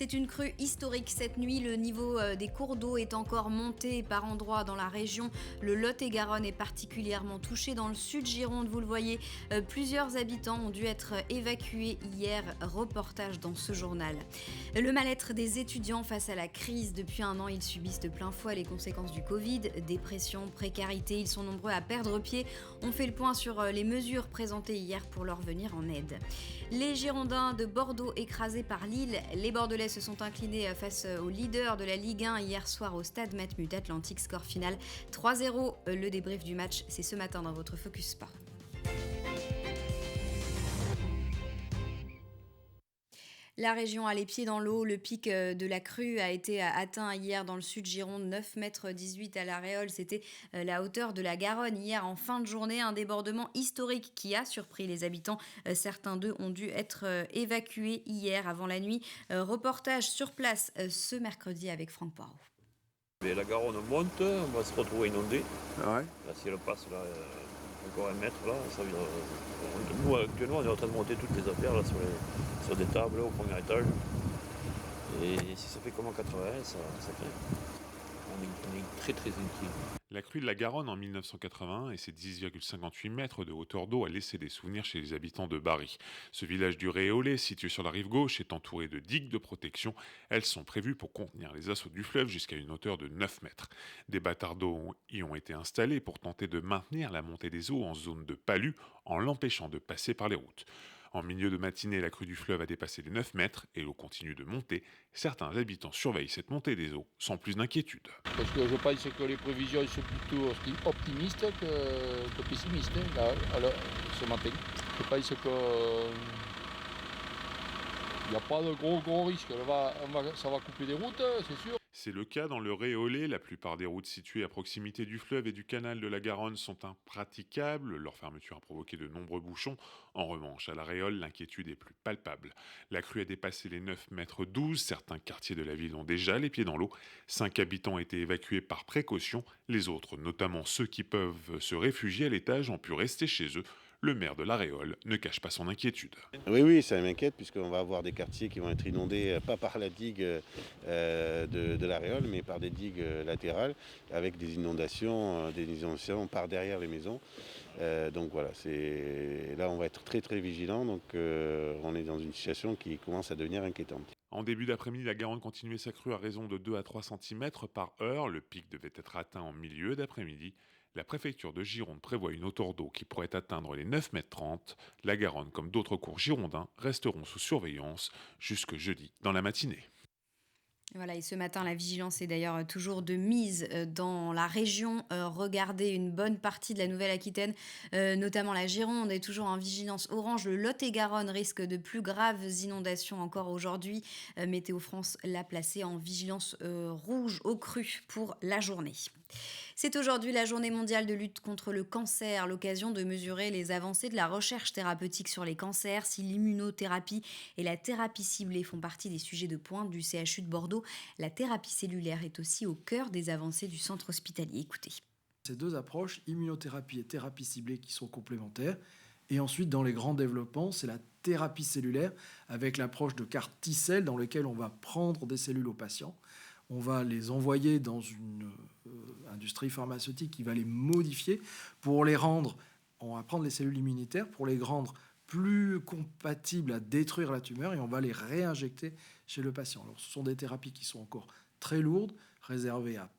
C'est une crue historique cette nuit. Le niveau des cours d'eau est encore monté par endroits dans la région. Le Lot-et-Garonne est particulièrement touché. Dans le sud Gironde, vous le voyez, plusieurs habitants ont dû être évacués hier. Reportage dans ce journal. Le mal-être des étudiants face à la crise. Depuis un an, ils subissent de plein fouet les conséquences du Covid. Dépression, précarité, ils sont nombreux à perdre pied. On fait le point sur les mesures présentées hier pour leur venir en aide. Les Girondins de Bordeaux écrasés par Lille. Les Bordelais se sont inclinés face au leader de la Ligue 1 hier soir au stade Matmut Atlantique. Score final 3-0. Le débrief du match, c'est ce matin dans votre Focus Sport. La région a les pieds dans l'eau. Le pic de la crue a été atteint hier dans le sud Gironde, 9,18 m à la Réole. C'était la hauteur de la Garonne. Hier, en fin de journée, un débordement historique qui a surpris les habitants. Certains d'eux ont dû être évacués hier avant la nuit. Reportage sur place ce mercredi avec Franck Poirot. Mais la Garonne monte, on va se retrouver inondé. Ah ouais. Là, si elle passe là, encore un mètre, là, ça veut dire, nous actuellement on est en train de monter toutes les affaires là, sur des tables au premier étage. Et si ça fait comme en 80, ça craint. On est très très inquiet. La crue de la Garonne en 1981 et ses 10,58 mètres de hauteur d'eau a laissé des souvenirs chez les habitants de Bary. Ce village du Réolais, situé sur la rive gauche, est entouré de digues de protection. Elles sont prévues pour contenir les assauts du fleuve jusqu'à une hauteur de 9 mètres. Des bâtards d'eau y ont été installés pour tenter de maintenir la montée des eaux en zone de palud en l'empêchant de passer par les routes. En milieu de matinée, la crue du fleuve a dépassé les 9 mètres et l'eau continue de monter. Certains habitants surveillent cette montée des eaux sans plus d'inquiétude. Parce que je pense que les prévisions sont plutôt optimistes que pessimistes là, alors, ce matin. Je pense qu'il n'y a pas de gros risques. Ça va couper des routes, c'est sûr. C'est le cas dans le Réolais. La plupart des routes situées à proximité du fleuve et du canal de la Garonne sont impraticables. Leur fermeture a provoqué de nombreux bouchons. En revanche, à la Réole, l'inquiétude est plus palpable. La crue a dépassé les 9 mètres 12. Certains quartiers de la ville ont déjà les pieds dans l'eau. 5 habitants ont été évacués par précaution. Les autres, notamment ceux qui peuvent se réfugier à l'étage, ont pu rester chez eux. Le maire de la Réole ne cache pas son inquiétude. Oui, ça m'inquiète puisqu'on va avoir des quartiers qui vont être inondés, pas par la digue de la Réole, mais par des digues latérales, avec des inondations par derrière les maisons. Donc voilà, là on va être très très vigilant, donc on est dans une situation qui commence à devenir inquiétante. En début d'après-midi, la Garonne continuait sa crue à raison de 2 à 3 cm par heure. Le pic devait être atteint en milieu d'après-midi. La préfecture de Gironde prévoit une hauteur d'eau qui pourrait atteindre les 9,30 mètres. La Garonne, comme d'autres cours girondins, resteront sous surveillance jusque jeudi dans la matinée. Voilà, et ce matin, la vigilance est d'ailleurs toujours de mise dans la région. Regardez, une bonne partie de la Nouvelle-Aquitaine, notamment la Gironde, est toujours en vigilance orange. Le Lot-et-Garonne risque de plus graves inondations encore aujourd'hui. Météo France l'a placé en vigilance rouge aux crues pour la journée. C'est aujourd'hui la journée mondiale de lutte contre le cancer, l'occasion de mesurer les avancées de la recherche thérapeutique sur les cancers. Si l'immunothérapie et la thérapie ciblée font partie des sujets de pointe du CHU de Bordeaux, la thérapie cellulaire est aussi au cœur des avancées du centre hospitalier. Écoutez. Ces deux approches, immunothérapie et thérapie ciblée, qui sont complémentaires. Et ensuite, dans les grands développements, c'est la thérapie cellulaire avec l'approche de CAR T-cell dans laquelle on va prendre des cellules aux patients. On va les envoyer dans une industrie pharmaceutique qui va les modifier pour les rendre, on va prendre les cellules immunitaires pour les rendre plus compatibles à détruire la tumeur et on va les réinjecter chez le patient. Alors, ce sont des thérapies qui sont encore très lourdes, réservées à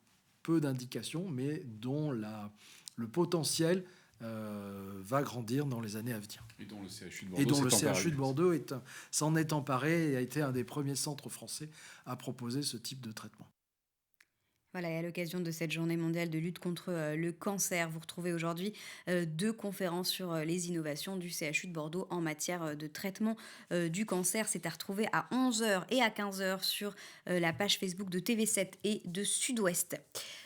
peu d'indications, mais dont le potentiel va grandir dans les années à venir. Et dont le CHU de Bordeaux s'en est emparé et a été un des premiers centres français à proposer ce type de traitement. Voilà, et à l'occasion de cette journée mondiale de lutte contre le cancer, vous retrouvez aujourd'hui 2 conférences sur les innovations du CHU de Bordeaux en matière de traitement du cancer. C'est à retrouver à 11h et à 15h sur la page Facebook de TV7 et de Sud-Ouest.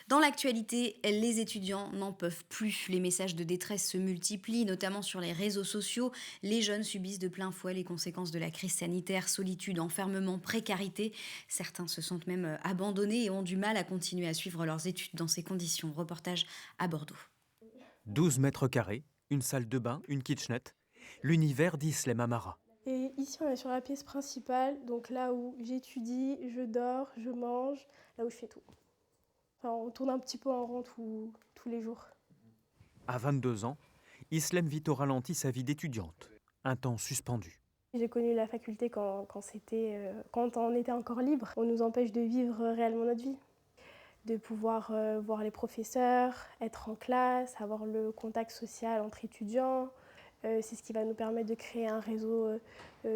Dans l'actualité, les étudiants n'en peuvent plus. Les messages de détresse se multiplient, notamment sur les réseaux sociaux. Les jeunes subissent de plein fouet les conséquences de la crise sanitaire, solitude, enfermement, précarité. Certains se sentent même abandonnés et ont du mal à continuer à suivre leurs études dans ces conditions. Reportage à Bordeaux. 12 mètres carrés, une salle de bain, une kitchenette. L'univers d'Islem Amara. Et ici, on est sur la pièce principale, donc là où j'étudie, je dors, je mange, là où je fais tout. Enfin, on tourne un petit peu en rond tous les jours. À 22 ans, Islem vit au ralenti sa vie d'étudiante, un temps suspendu. J'ai connu la faculté quand on était encore libre. On nous empêche de vivre réellement notre vie, de pouvoir voir les professeurs, être en classe, avoir le contact social entre étudiants. C'est ce qui va nous permettre de créer un réseau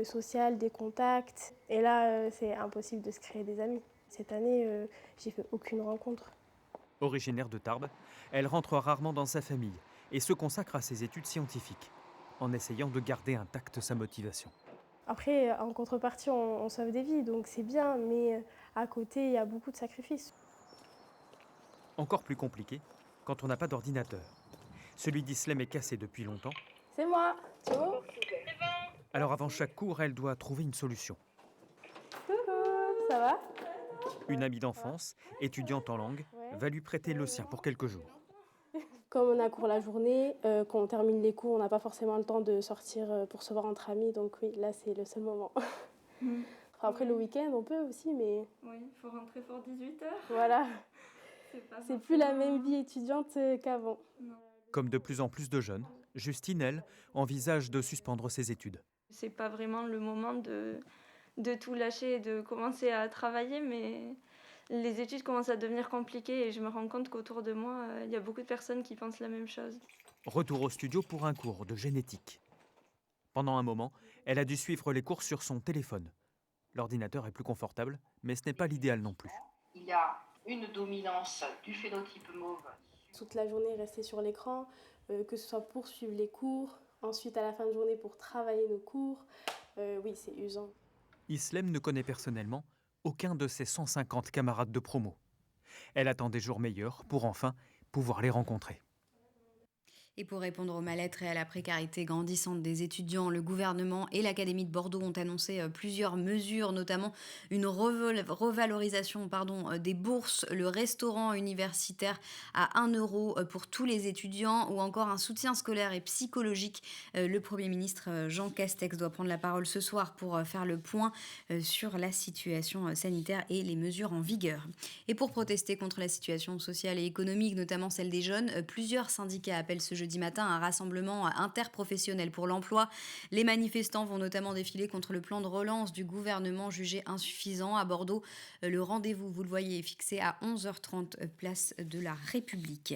social, des contacts. Et là, c'est impossible de se créer des amis. Cette année, j'ai fait aucune rencontre. Originaire de Tarbes, elle rentre rarement dans sa famille et se consacre à ses études scientifiques, en essayant de garder intacte sa motivation. Après, en contrepartie, on sauve des vies, donc c'est bien, mais à côté, il y a beaucoup de sacrifices. Encore plus compliqué quand on n'a pas d'ordinateur. Celui d'Islem est cassé depuis longtemps. C'est moi, tu vois ? Alors avant chaque cours, elle doit trouver une solution. Coucou, ça va ? Une amie d'enfance, étudiante en langue, va lui prêter le sien pour quelques jours. Comme on a cours la journée, quand on termine les cours, on n'a pas forcément le temps de sortir pour se voir entre amis. Donc oui, là, c'est le seul moment. Après, le week-end, on peut aussi, mais... Oui, il faut rentrer pour 18h. Voilà. C'est plus la même vie étudiante qu'avant. Comme de plus en plus de jeunes, Justine, elle, envisage de suspendre ses études. C'est pas vraiment le moment de tout lâcher et de commencer à travailler, mais les études commencent à devenir compliquées et je me rends compte qu'autour de moi, il y a beaucoup de personnes qui pensent la même chose. Retour au studio pour un cours de génétique. Pendant un moment, elle a dû suivre les cours sur son téléphone. L'ordinateur est plus confortable, mais ce n'est pas l'idéal non plus. Il y a une dominance du phénotype mauve. Toute la journée, rester sur l'écran, que ce soit pour suivre les cours, ensuite à la fin de journée pour travailler nos cours. Oui, c'est usant. Islem ne connaît personnellement aucun de ses 150 camarades de promo. Elle attend des jours meilleurs pour enfin pouvoir les rencontrer. Et pour répondre au mal-être et à la précarité grandissante des étudiants, le gouvernement et l'Académie de Bordeaux ont annoncé plusieurs mesures, notamment une revalorisation des bourses, le restaurant universitaire à 1 € pour tous les étudiants ou encore un soutien scolaire et psychologique. Le Premier ministre Jean Castex doit prendre la parole ce soir pour faire le point sur la situation sanitaire et les mesures en vigueur. Et pour protester contre la situation sociale et économique, notamment celle des jeunes, plusieurs syndicats appellent ce jeudi matin un rassemblement interprofessionnel pour l'emploi. Les manifestants vont notamment défiler contre le plan de relance du gouvernement jugé insuffisant. À Bordeaux, le rendez-vous, vous le voyez, est fixé à 11h30, place de la République.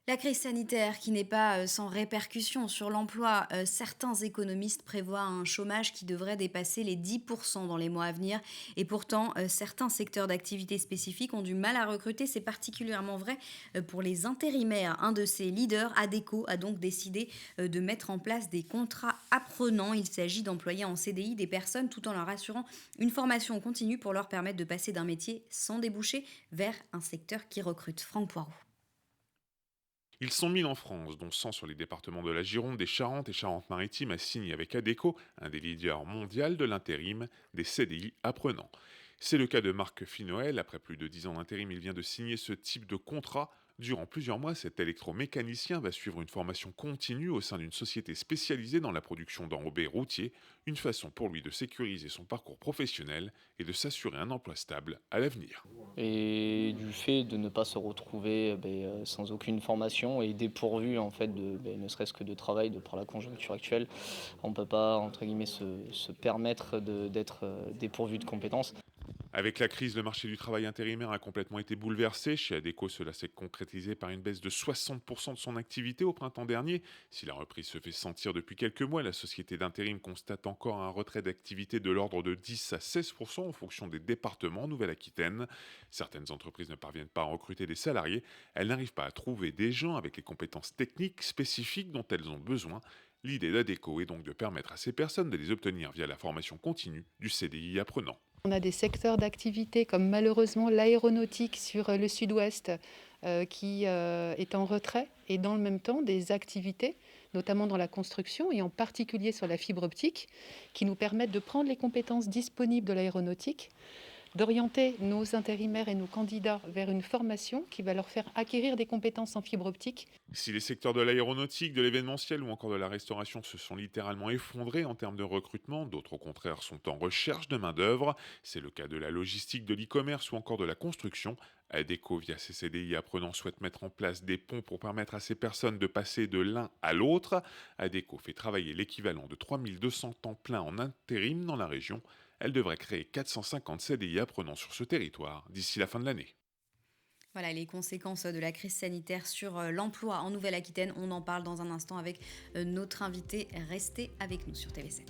La crise sanitaire qui n'est pas sans répercussions sur l'emploi, certains économistes prévoient un chômage qui devrait dépasser les 10% dans les mois à venir. Et pourtant, certains secteurs d'activité spécifiques ont du mal à recruter. C'est particulièrement vrai pour les intérimaires. Un de ces leaders, Adecco, a donc décidé de mettre en place des contrats apprenants. Il s'agit d'employer en CDI des personnes tout en leur assurant une formation continue pour leur permettre de passer d'un métier sans débouché vers un secteur qui recrute. Franck Poirot. Ils sont 1000 en France, dont 100 sur les départements de la Gironde, des Charentes et Charentes-Maritimes, à signer avec Adecco, un des leaders mondiaux de l'intérim, des CDI apprenants. C'est le cas de Marc Finoël. Après plus de 10 ans d'intérim, il vient de signer ce type de contrat. Durant plusieurs mois, cet électromécanicien va suivre une formation continue au sein d'une société spécialisée dans la production d'enrobés routiers, une façon pour lui de sécuriser son parcours professionnel et de s'assurer un emploi stable à l'avenir. Et du fait de ne pas se retrouver sans aucune formation et dépourvu en fait ne serait-ce que de travail de par la conjoncture actuelle, on ne peut pas entre guillemets se permettre d'être dépourvu de compétences. Avec la crise, le marché du travail intérimaire a complètement été bouleversé. Chez Adecco, cela s'est concrétisé par une baisse de 60% de son activité au printemps dernier. Si la reprise se fait sentir depuis quelques mois, la société d'intérim constate encore un retrait d'activité de l'ordre de 10 à 16% en fonction des départements en Nouvelle-Aquitaine. Certaines entreprises ne parviennent pas à recruter des salariés. Elles n'arrivent pas à trouver des gens avec les compétences techniques spécifiques dont elles ont besoin. L'idée d'Adecco est donc de permettre à ces personnes de les obtenir via la formation continue du CDI apprenant. On a des secteurs d'activité comme malheureusement l'aéronautique sur le sud-ouest qui est en retrait et dans le même temps des activités, notamment dans la construction et en particulier sur la fibre optique, qui nous permettent de prendre les compétences disponibles de l'aéronautique, d'orienter nos intérimaires et nos candidats vers une formation qui va leur faire acquérir des compétences en fibre optique. Si les secteurs de l'aéronautique, de l'événementiel ou encore de la restauration se sont littéralement effondrés en termes de recrutement, d'autres au contraire sont en recherche de main-d'œuvre. C'est le cas de la logistique, de l'e-commerce ou encore de la construction. Adecco, via ses CDI apprenants, souhaite mettre en place des ponts pour permettre à ces personnes de passer de l'un à l'autre. Adecco fait travailler l'équivalent de 3200 temps plein en intérim dans la région. Elle devrait créer 450 CDI apprenants sur ce territoire d'ici la fin de l'année. Voilà les conséquences de la crise sanitaire sur l'emploi en Nouvelle-Aquitaine. On en parle dans un instant avec notre invité. Restez avec nous sur TV7.